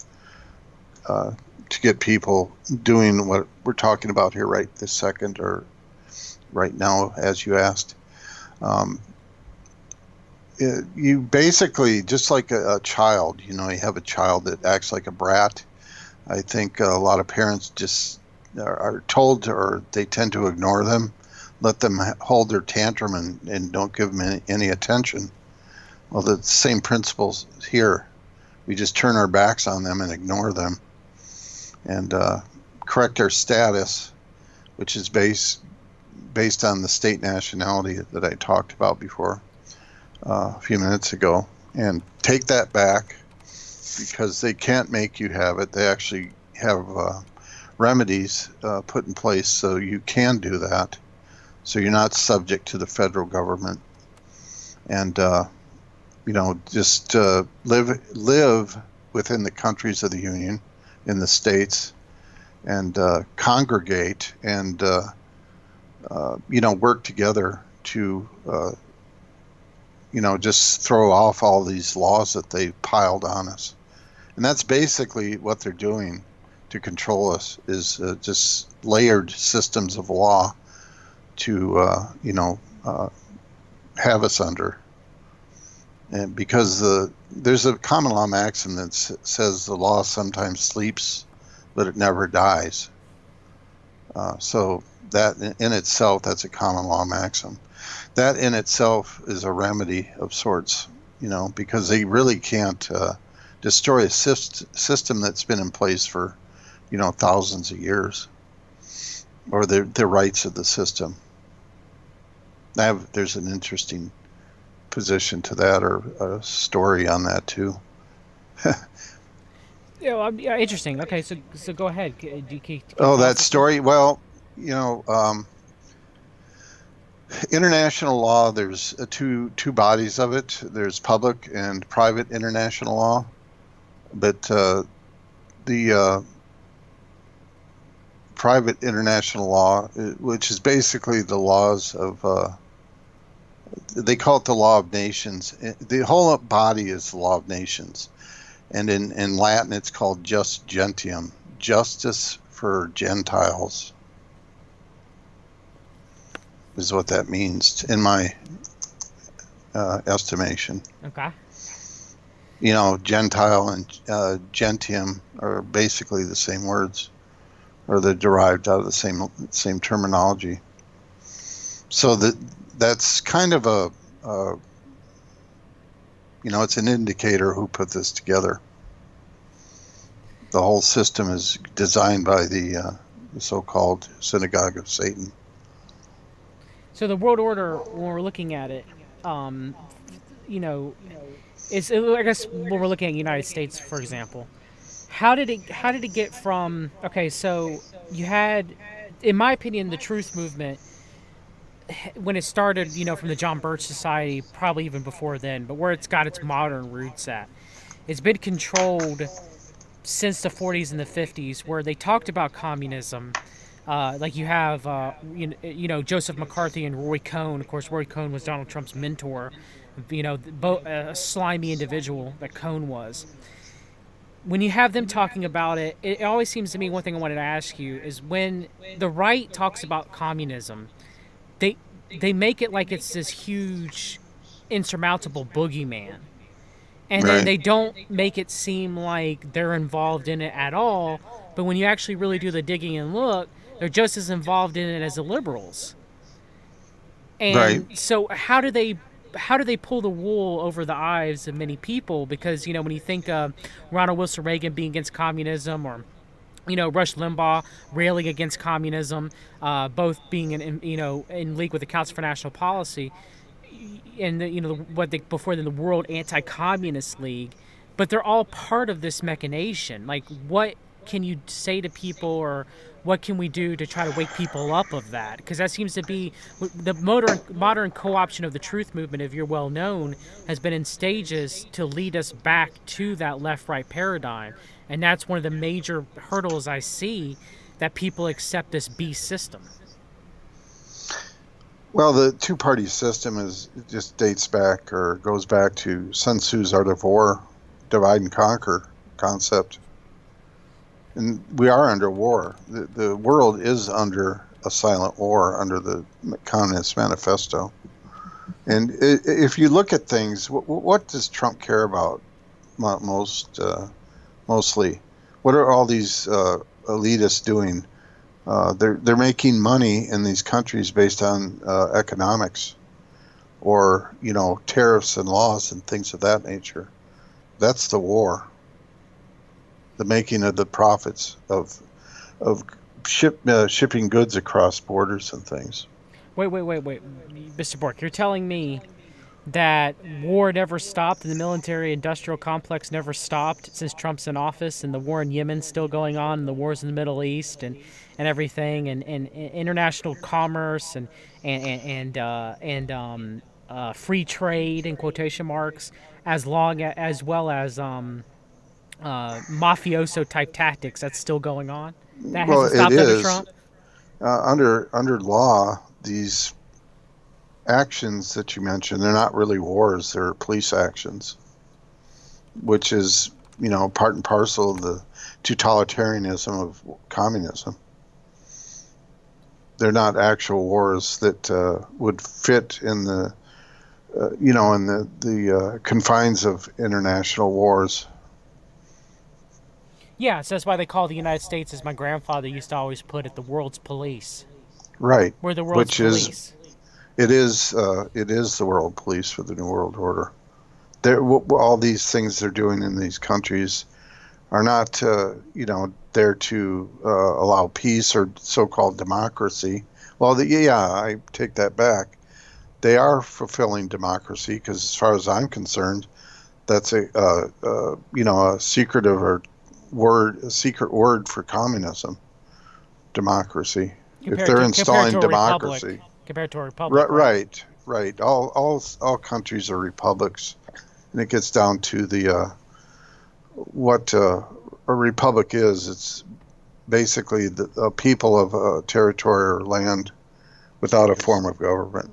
[SPEAKER 2] to get people doing what we're talking about here right this second, or right now, as you asked. You basically, just like a child, you have a child that acts like a brat. I think a lot of parents just are told, or they tend to ignore them, let them hold their tantrum and don't give them any attention. Well, the same principles here. We just turn our backs on them and ignore them, and correct our status, which is based on the state nationality that I talked about before a few minutes ago, and take that back, because they can't make you have it. They actually have remedies put in place so you can do that, so you're not subject to the federal government. And just live within the countries of the Union, in the states, and congregate and work together to just throw off all these laws that they piled on us. And that's basically what they're doing to control us, is just layered systems of law to have us under. And because there's a common law maxim that says the law sometimes sleeps, but it never dies. So that in itself, that's a common law maxim. That in itself is a remedy of sorts, because they really can't destroy a system that's been in place for, thousands of years, or the rights of the system. There's an interesting position to that, or a story on that too.
[SPEAKER 1] Yeah, interesting. Okay, so go ahead. Can you
[SPEAKER 2] Oh,
[SPEAKER 1] tell us
[SPEAKER 2] that
[SPEAKER 1] the story?
[SPEAKER 2] story. Well, international law. There's two bodies of it. There's public and private international law, but the private international law, which is basically the laws of They call it the law of nations. The whole body is the law of nations. And in Latin, it's called just gentium, justice for Gentiles, is what that means in my estimation.
[SPEAKER 1] Okay.
[SPEAKER 2] Gentile and gentium are basically the same words, or they're derived out of the same terminology. So that's kind of it's an indicator who put this together. The whole system is designed by the so-called synagogue of Satan.
[SPEAKER 1] So the world order, when we're looking at it, um, you know, is I guess when we're looking at the United States, for example, how did it get from okay? So you had, in my opinion, the truth movement when it started, from the John Birch Society, probably even before then, but where it's got its modern roots at, it's been controlled since the 40s and the 50s, where they talked about communism. Like you have, Joseph McCarthy and Roy Cohn. Of course, Roy Cohn was Donald Trump's mentor. A slimy individual that Cohn was. When you have them talking about it, it always seems to me, one thing I wanted to ask you is when the right talks about communism, they they make it like it's this huge, insurmountable boogeyman, and then
[SPEAKER 2] Right.
[SPEAKER 1] they don't make it seem like they're involved in it at all. But when you actually really do the digging and look, they're just as involved in it as the liberals.
[SPEAKER 2] Right.
[SPEAKER 1] And so how do they pull the wool over the eyes of many people? Because when you think of Ronald Wilson Reagan being against communism, or Rush Limbaugh railing against communism, both being in league with the Council for National Policy, and before then the World Anti-Communist League, but they're all part of this machination. Like, what can you say to people, or what can we do to try to wake people up of that? Because that seems to be the modern co-option of the truth movement, if you're well known, has been in stages to lead us back to that left-right paradigm, and that's one of the major hurdles I see, that people accept this beast system.
[SPEAKER 2] Well, the two-party system just dates back or goes back to Sun Tzu's Art of War, divide and conquer concept. And we are under war. The world is under a silent war under the Communist Manifesto. And if you look at things, what does Trump care about mostly? What are all these elitists doing? They're making money in these countries based on economics, or tariffs and laws and things of that nature. That's the war. The making of the profits of shipping goods across borders and things.
[SPEAKER 1] Wait, Mr. Bork, you're telling me that war never stopped and the military-industrial complex never stopped since Trump's in office, and the war in Yemen's still going on, and the wars in the Middle East, and everything, and international commerce, and free trade in quotation marks, as well as mafioso type tactics, that's still going on. That
[SPEAKER 2] Well,
[SPEAKER 1] hasn't
[SPEAKER 2] it
[SPEAKER 1] stopped under
[SPEAKER 2] is
[SPEAKER 1] Trump.
[SPEAKER 2] under law. These actions that you mentioned, they're not really wars; they're police actions, which is part and parcel of the totalitarianism of communism. They're not actual wars that would fit in the in the confines of international wars.
[SPEAKER 1] Yeah, so that's why they call the United States, as my grandfather used to always put it, the world's police.
[SPEAKER 2] Right.
[SPEAKER 1] We're the world's
[SPEAKER 2] Which is
[SPEAKER 1] police.
[SPEAKER 2] it is the world police for the New World Order. All these things they're doing in these countries are not there to allow peace or so-called democracy. Well, I take that back. They are fulfilling democracy because, as far as I'm concerned, that's a secretive or a secret word for communism, democracy. If they're
[SPEAKER 1] Compared
[SPEAKER 2] installing
[SPEAKER 1] to a republic.
[SPEAKER 2] democracy,
[SPEAKER 1] Compared to a republic,
[SPEAKER 2] right,
[SPEAKER 1] right?
[SPEAKER 2] right. All countries are republics, and it gets down to the what a republic is. It's basically the people of a territory or land without a form of government.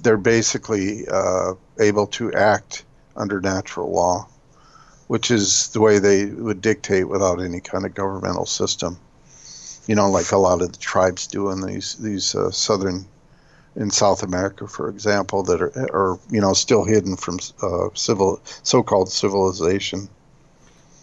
[SPEAKER 2] they're basically able to act under natural law, which is the way they would dictate without any kind of governmental system. Like a lot of the tribes do in these southern in South America, for example, that are still hidden from so-called civilization.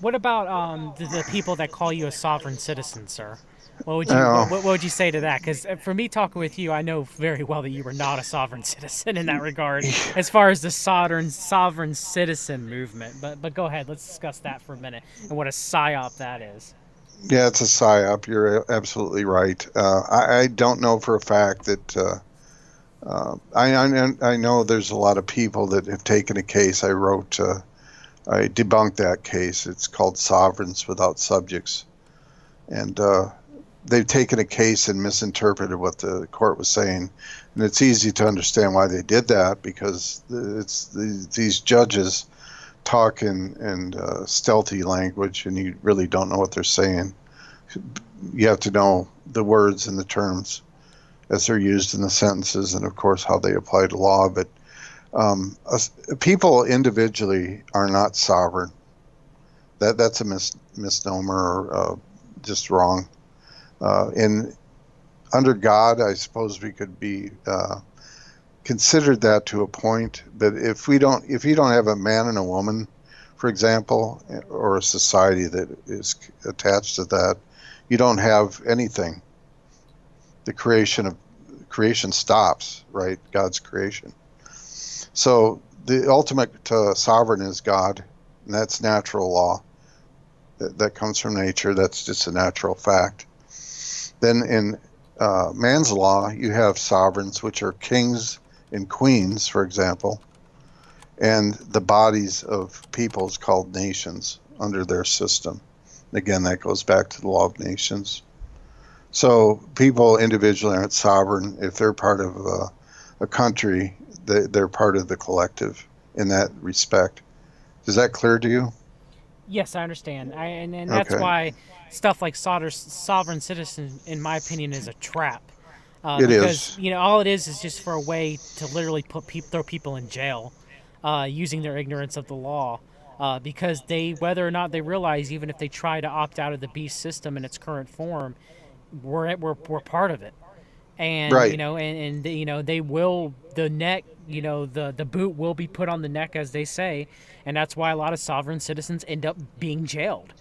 [SPEAKER 1] What about the people that call you a sovereign citizen, sir?
[SPEAKER 2] Now,
[SPEAKER 1] What would you say to that? Because for me, talking with you, I know very well that you were not a sovereign citizen in that regard, as far as the sovereign citizen movement. But go ahead, let's discuss that for a minute and what a psyop that is.
[SPEAKER 2] yeah, it's a psyop. You're absolutely right. I don't know for a fact that. I know there's a lot of people that have taken a case. I debunked that case. It's called Sovereigns Without Subjects, and they've taken a case and misinterpreted what the court was saying. And it's easy to understand why they did that, because these judges talk in stealthy language, and you really don't know what they're saying. You have to know the words and the terms as they're used in the sentences, and of course how they apply to law. But people individually are not sovereign. That's a misnomer, or just wrong. In under God, I suppose we could be considered that to a point. But if you don't have a man and a woman, for example, or a society that is attached to that, you don't have anything. The creation stops, right? God's creation. So the ultimate sovereign is God, and that's natural law. That comes from nature. That's just a natural fact. Then in man's law, you have sovereigns, which are kings and queens, for example, and the bodies of peoples called nations under their system. Again, that goes back to the law of nations. So people individually aren't sovereign. If they're part of a country, they're part of the collective in that respect. Is that clear to you?
[SPEAKER 1] Yes, I understand. And that's
[SPEAKER 2] Okay.
[SPEAKER 1] why stuff like sovereign citizen, in my opinion, is a trap.
[SPEAKER 2] It
[SPEAKER 1] Because
[SPEAKER 2] is.
[SPEAKER 1] all it is just for a way to literally throw people in jail, using their ignorance of the law. Because they, whether or not they realize, even if they try to opt out of the beast system in its current form, we're part of it. And
[SPEAKER 2] Right.
[SPEAKER 1] they will, the neck, the boot will be put on the neck, as they say. And that's why a lot of sovereign citizens end up being jailed.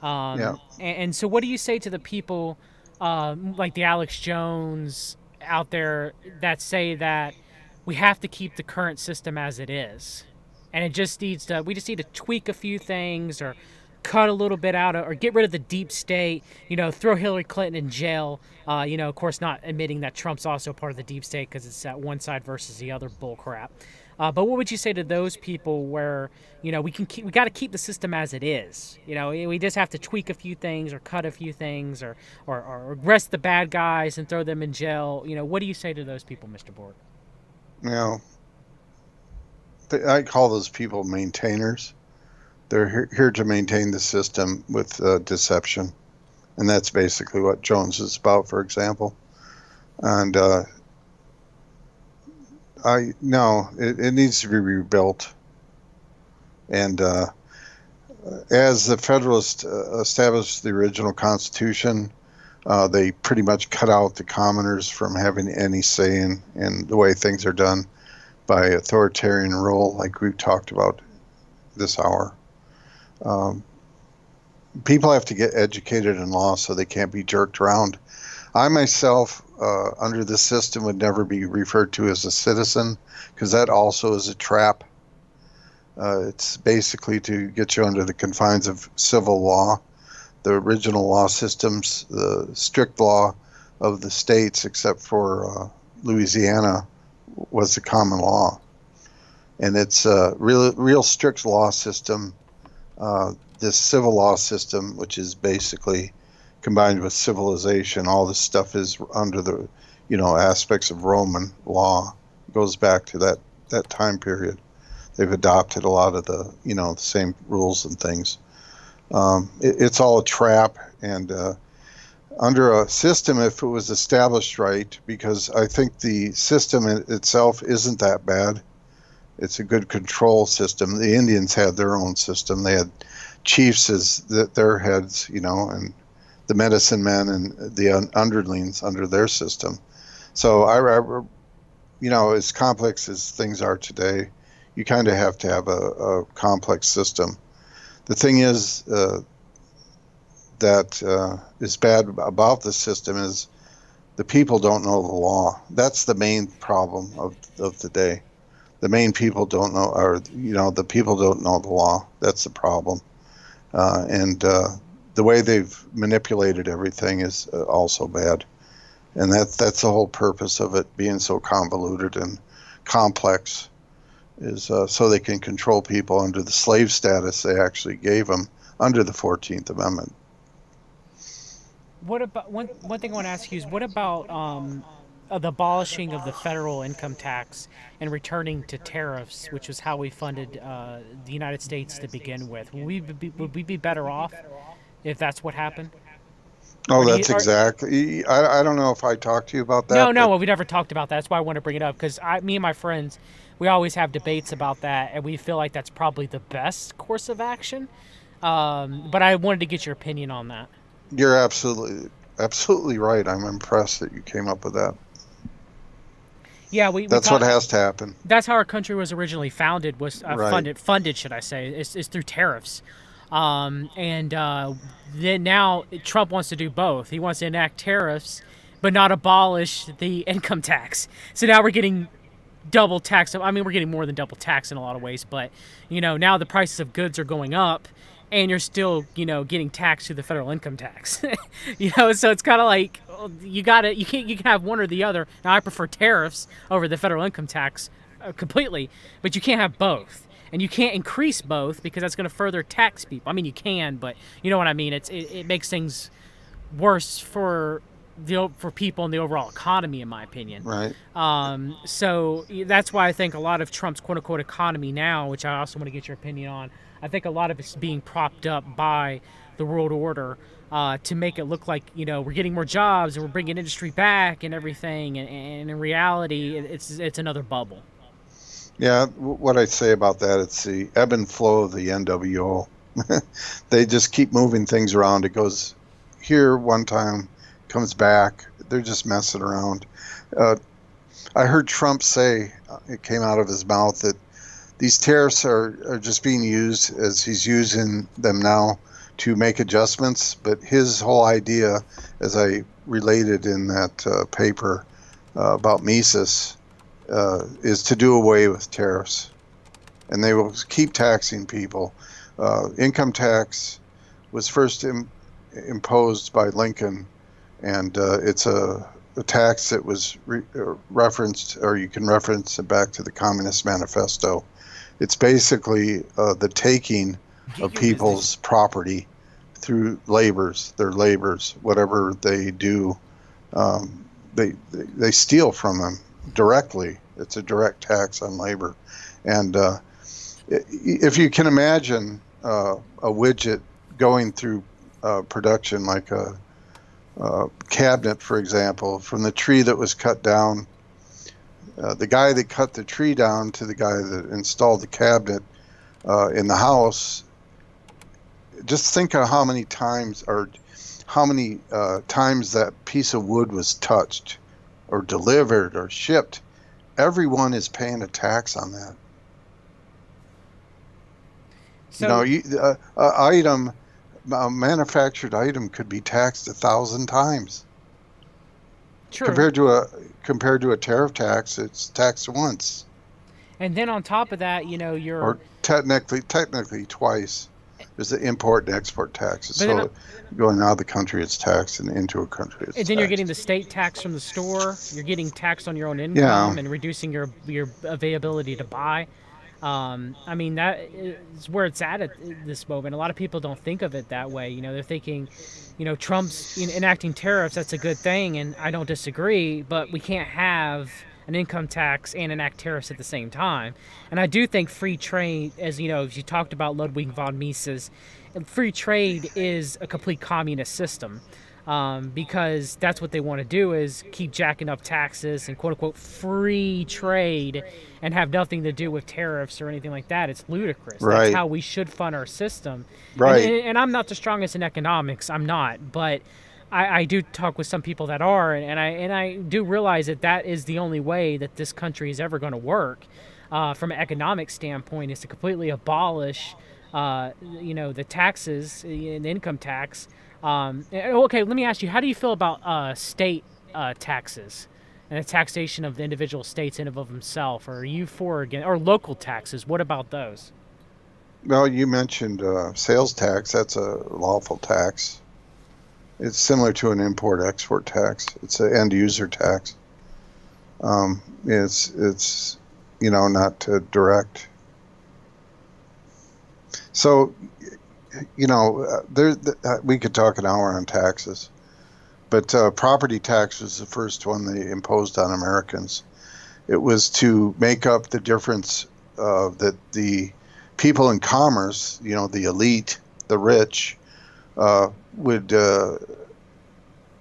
[SPEAKER 2] Yeah.
[SPEAKER 1] And so what do you say to the people, like the Alex Jones out there, that say that we have to keep the current system as it is, and we just need to tweak a few things, or cut a little bit out of, or get rid of the deep state, throw Hillary Clinton in jail, of course not admitting that Trump's also part of the deep state, because it's that one side versus the other bull crap. But what would you say to those people where, we got to keep the system as it is? We just have to tweak a few things, or cut a few things, or arrest the bad guys and throw them in jail. What do you say to those people, Mr. Bork?
[SPEAKER 2] Now, I call those people maintainers. They're here to maintain the system with deception. And that's basically what Jones is about, for example. And it needs to be rebuilt. And as the Federalists established the original Constitution, they pretty much cut out the commoners from having any say in the way things are done by authoritarian rule, like we've talked about this hour. People have to get educated in law so they can't be jerked around. I myself, under this system, would never be referred to as a citizen, because that also is a trap. It's basically to get you under the confines of civil law. The original law systems, the strict law of the states, except for Louisiana, was the common law. And it's a real strict law system. This civil law system, which is basically combined with civilization, all this stuff is under the, aspects of Roman law. It goes back to that time period. They've adopted a lot of the, the same rules and things. It's all a trap, and under a system, if it was established right, because I think the system itself isn't that bad. It's a good control system. The Indians had their own system. They had chiefs as their heads, and the medicine men and the underlings under their system. So as complex as things are today, you kind of have to have a complex system. The thing is that is bad about the system is the people don't know the law. That's the main problem of the day. The main people don't know, or the people don't know the law. That's the problem, and the way they've manipulated everything is also bad, and that's the whole purpose of it being so convoluted and complex, is so they can control people under the slave status they actually gave them under the 14th Amendment.
[SPEAKER 1] What about one thing I want to ask you is what about the abolishing of the federal income tax and returning to tariffs, which was how we funded the United States to begin with? Would we be better off if that's what happened?
[SPEAKER 2] Oh,
[SPEAKER 1] Or do you?
[SPEAKER 2] that's exactly. I don't know if I talked to you about
[SPEAKER 1] No,
[SPEAKER 2] that,
[SPEAKER 1] no,
[SPEAKER 2] but
[SPEAKER 1] well, we never talked about that. That's why I want to bring it up because me and my friends, we always have debates about that, and we feel like that's probably the best course of action. But I wanted to get your opinion on that.
[SPEAKER 2] you're absolutely right. I'm impressed that you came up with that.
[SPEAKER 1] Yeah, we
[SPEAKER 2] That's what
[SPEAKER 1] talked.
[SPEAKER 2] has to happen.
[SPEAKER 1] That's how our country was originally founded. Was
[SPEAKER 2] Right.
[SPEAKER 1] funded, should I say? Is through tariffs. And then now Trump wants to do both. He wants to enact tariffs, but not abolish the income tax. So now we're getting double tax. I mean, we're getting more than double tax in a lot of ways, but now the prices of goods are going up, and you're still getting taxed through the federal income tax. So it's kind of like you can have one or the other. Now I prefer tariffs over the federal income tax completely, but you can't have both. And you can't increase both because that's going to further tax people. I mean, you can, but you know what I mean. It makes things worse for people in the overall economy, in my opinion.
[SPEAKER 2] Right.
[SPEAKER 1] So that's why I think a lot of Trump's quote unquote economy now, which I also want to get your opinion on, I think a lot of it's being propped up by the world order to make it look like we're getting more jobs and we're bringing industry back and everything, and in reality, it's another bubble.
[SPEAKER 2] Yeah. What I say about that, it's the ebb and flow of the NWO. They just keep moving things around. It goes here one time, comes back. They're just messing around. Uh, I heard Trump say, it came out of his mouth, that these tariffs are just being used as he's using them now to make adjustments. But his whole idea, as I related in that paper about Mises, is to do away with tariffs. And they will keep taxing people. Income tax was first imposed by Lincoln, and it's a tax that was referenced, or you can reference it back to the Communist Manifesto. It's basically the taking of people's property through their labors, whatever they do. They steal from them directly. It's a direct tax on labor. And if you can imagine a widget going through production, like a cabinet, for example, from the tree that was cut down, the guy that cut the tree down to the guy that installed the cabinet in the house, just think of how many times that piece of wood was touched or delivered or shipped. Everyone is paying a tax on that.
[SPEAKER 1] So
[SPEAKER 2] A manufactured item could be taxed 1,000 times.
[SPEAKER 1] true.
[SPEAKER 2] Compared to a tariff tax, it's taxed once,
[SPEAKER 1] And then on top of that,
[SPEAKER 2] or technically twice. There's the import and export taxes.
[SPEAKER 1] but then
[SPEAKER 2] So going out of the country, it's taxed, and into a country, it's
[SPEAKER 1] and then you're getting
[SPEAKER 2] taxed.
[SPEAKER 1] the state tax from the store. You're getting taxed on your own
[SPEAKER 2] Yeah,
[SPEAKER 1] income and reducing your availability to buy. I mean, that is where it's at this moment. A lot of people don't think of it that way. They're thinking, Trump's enacting tariffs. That's a good thing, and I don't disagree. But we can't have an income tax and enact tariffs at the same time. And I do think free trade, as you talked about Ludwig von Mises, free trade is a complete communist system. because that's what they want to do, is keep jacking up taxes and quote-unquote free trade and have nothing to do with tariffs or anything like that. It's ludicrous. That's
[SPEAKER 2] Right.
[SPEAKER 1] how we should fund our system.
[SPEAKER 2] Right.
[SPEAKER 1] And I'm not the strongest in economics. I'm not. But I do talk with some people that are, and I do realize that that is the only way that this country is ever going to work from an economic standpoint, is to completely abolish the taxes, the income tax. Okay, let me ask you, how do you feel about state taxes and the taxation of the individual states in and of themselves? Or are you for or against, or local taxes? What about those?
[SPEAKER 2] Well, you mentioned sales tax. That's a lawful tax. It's similar to an import-export tax. It's an end-user tax. It's not direct. So, we could talk an hour on taxes, but property tax was the first one they imposed on Americans. It was to make up the difference that the people in commerce, the elite, the rich, would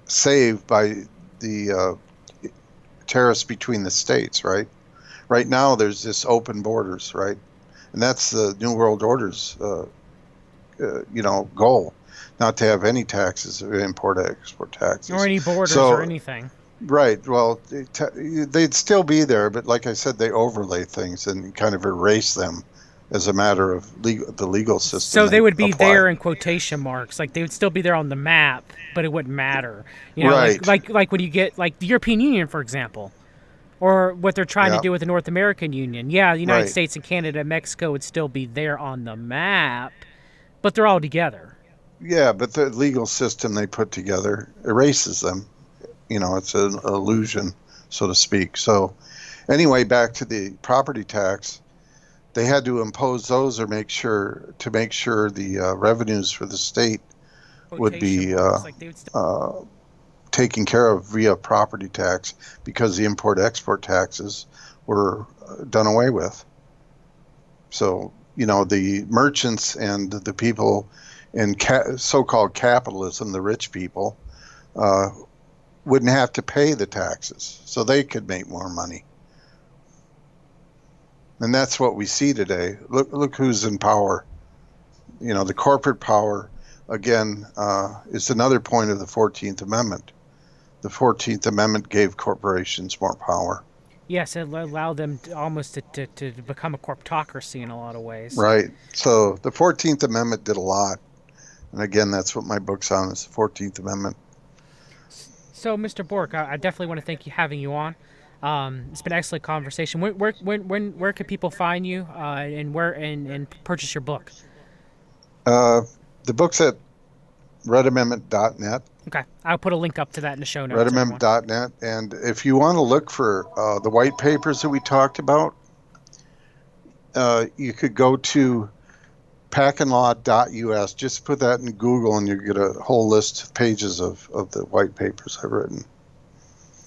[SPEAKER 2] save by the tariffs between the states, right? Right now, there's this open borders, right? And that's the New World Order's, goal, not to have any taxes, import-export taxes.
[SPEAKER 1] Or any borders or anything.
[SPEAKER 2] Right. Well, they'd still be there, but like I said, they overlay things and kind of erase them as a matter of the legal system.
[SPEAKER 1] So they would be there in quotation marks, like they would still be there on the map, but it wouldn't matter.
[SPEAKER 2] Right.
[SPEAKER 1] Like when you get like the European Union, for example, or what they're trying to do with the North American Union. Yeah, the United States and Canada and Mexico would still be there on the map, but they're all together.
[SPEAKER 2] Yeah, but the legal system they put together erases them. It's an illusion, so to speak. So anyway, back to the property tax. They had to impose those or make sure the revenues for the state would be taken care of via property tax, because the import-export taxes were done away with. So, the merchants and the people in so-called capitalism, the rich people, wouldn't have to pay the taxes, so they could make more money. And that's what we see today. Look who's in power. The corporate power, again, is another point of the 14th Amendment. The 14th Amendment gave corporations more power.
[SPEAKER 1] Yes, it allowed them almost to become a corptocracy in a lot of ways.
[SPEAKER 2] Right. So the 14th Amendment did a lot. And again, that's what my book's on, is the 14th Amendment.
[SPEAKER 1] So, Mr. Bork, I definitely want to thank you having you on. It's been an excellent conversation. Where can people find you and purchase your book?
[SPEAKER 2] The book's at redamendment.net.
[SPEAKER 1] Okay, I'll put a link up to that in the show notes.
[SPEAKER 2] redamendment.net. And if you want to look for the white papers that we talked about, you could go to packinlaw.us. Just put that in Google and you get a whole list of pages of the white papers I've written.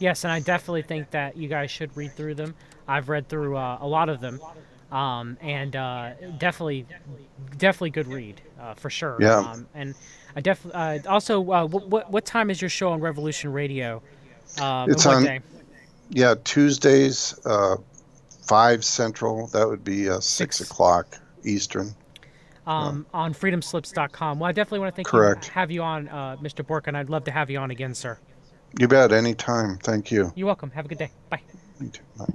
[SPEAKER 1] Yes, and I definitely think that you guys should read through them. I've read through a lot of them, and definitely good read for sure.
[SPEAKER 2] Yeah.
[SPEAKER 1] And I also, what time is your show on Revolution Radio?
[SPEAKER 2] It's on day? Yeah, Tuesdays, 5 Central. That would be 6 o'clock Eastern.
[SPEAKER 1] On freedomslips.com. Well, I definitely want to have you on, Mr. Bork, and I'd love to have you on again, sir.
[SPEAKER 2] You bet. Anytime. Thank you.
[SPEAKER 1] You're welcome. Have a good day. Bye.
[SPEAKER 2] You too. Bye.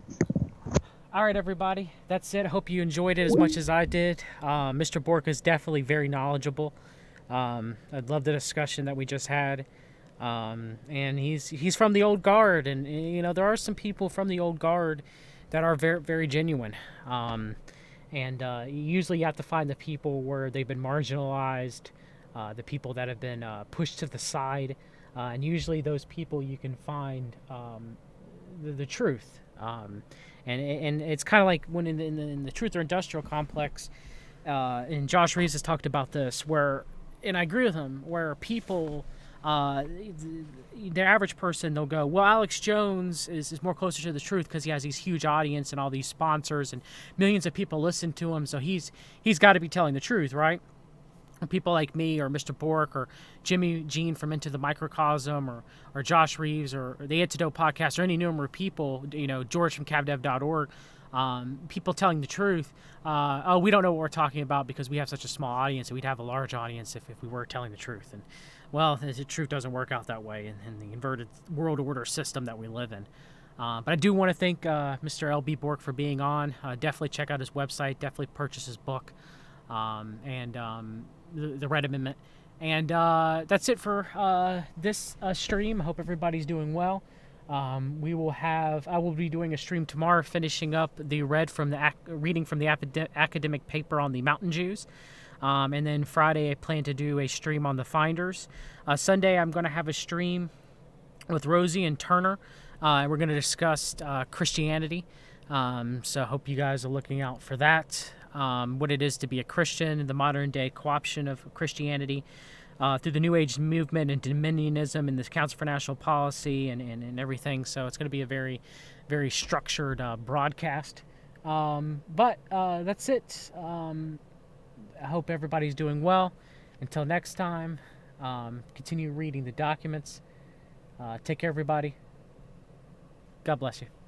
[SPEAKER 1] All right, everybody. That's it. I hope you enjoyed it as much as I did. Mr. Bork is definitely very knowledgeable. I love the discussion that we just had. And he's from the old guard. And, there are some people from the old guard that are very, very genuine. And usually you have to find the people where they've been marginalized, the people that have been pushed to the side. And usually those people you can find the truth. And it's kind of like when in the Truth or Industrial Complex, and Josh Reeves has talked about this, and I agree with him, where people, the average person, they'll go, well, Alex Jones is more closer to the truth because he has these huge audience and all these sponsors and millions of people listen to him, so he's got to be telling the truth, right? people like me or Mr. Bork or Jimmy Jean from Into the Microcosm or Josh Reeves or the Antidote podcast or any number of people, George from cavdev.org, people telling the truth. We don't know what we're talking about because we have such a small audience, and we'd have a large audience if we were telling the truth. And, well, the truth doesn't work out that way in the inverted world order system that we live in. But I do want to thank Mr. L.B. Bork for being on. Definitely check out his website. Definitely purchase his book and the Red Amendment. And that's it for this stream. I hope everybody's doing well. I will be doing a stream tomorrow, finishing up the reading from the academic paper on the Mountain Jews. And then Friday, I plan to do a stream on the Finders. Sunday, I'm going to have a stream with Rosie and Turner. We're going to discuss Christianity. So I hope you guys are looking out for that. What it is to be a Christian, the modern day co-option of Christianity through the New Age movement and dominionism and the Council for National Policy and everything. So it's going to be a very, very structured broadcast. But that's it. I hope everybody's doing well. Until next time, continue reading the documents. Take care, everybody. God bless you.